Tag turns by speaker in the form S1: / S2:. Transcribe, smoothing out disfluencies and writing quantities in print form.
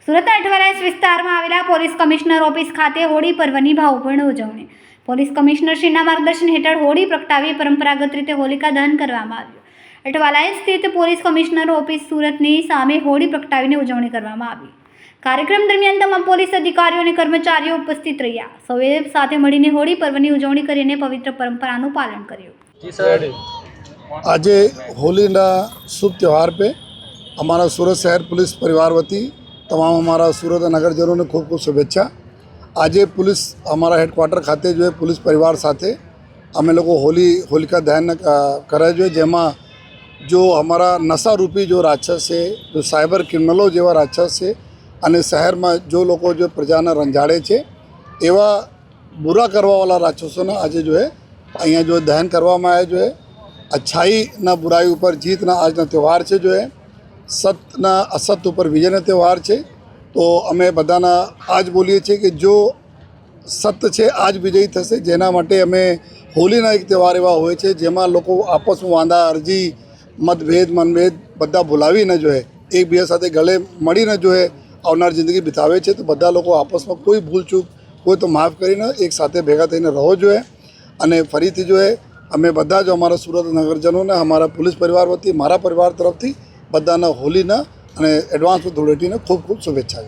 S1: સુરત અઠવાલાઇન્સ વિસ્તારમાં આવેલા police commissioner office ખાતે હોળી પર્વની ભાવપૂર્ણ ઉજવણી. પોલીસ કમિશનરશ્રીના માર્ગદર્શન હેઠળ હોળી પ્રગટાવી પરંપરાગત રીતે હોલિકા દહન કરવામાં આવ્યું. અઠવાલાઇન્સ સ્થિત પોલીસ કમિશનર ઓફિસ સુરતની સામે હોળી પ્રગટાવીને ઉજવણી કરવામાં આવી. કાર્યક્રમ દરમિયાન તમામ પોલીસ અધિકારીઓ અને કર્મચારીઓ ઉપસ્થિત રહ્યા. સૌએ સાથે મળીને હોળી પર્વની ઉજવણી કરીને પવિત્ર પરંપરાનું પાલન કર્યું.
S2: आज होली शुभ त्यौहार पे हमारा सूरत शहर पुलिस परिवार वती तमाम हमारा सूरत नगरजनों ने खूब खूब शुभेच्छा. आज पुलिस हमारा हेडक्वार्टर खाते जो है पुलिस परिवार साथे अमे लोग होलिका दहन करे जो जेमा जो हमारा नशा रूपी जो राक्षस है, जो साइबर क्रिमिनलों जेवा राक्षस है અને શહેરમાં જો લોકો જો પ્રજાને રંજાડે છે એવા બુરા કરવાવાળા રાક્ષસોને આજે જો અહીંયા જો દહન કરવામાં આવે જો अच्छाईना बुराई ऊपर जीतना आज त्यौहार है जो है सतना असत ऊपर विजय त्यौहार है. तो अमे बधाना आज बोलीए छे कि जो सत्य है आज विजयी थशे. जेना माटे अमे होलीना एक त्यौहार एवा होय छे जेमां लोको आपस में वांधा अरजी मतभेद मनभेद बधा भूलावीने जो है एकबीजा साथे गले मळीने जो है आवनार जिंदगी बितावे छे. तो बधा लोको आपस में कोई भूल चूक कोई तो माफ़ करीने एक साथे भेगा थईने रहो जोए. अने फरीथी जो है अमे बधा जो अमरा सूरत नगरजनों ने हमारा पुलिस परिवार वती मारा परिवार तरफ थी बधाना होलीना अने एडवांस धूळेटीने खूब खूब शुभेच्छा.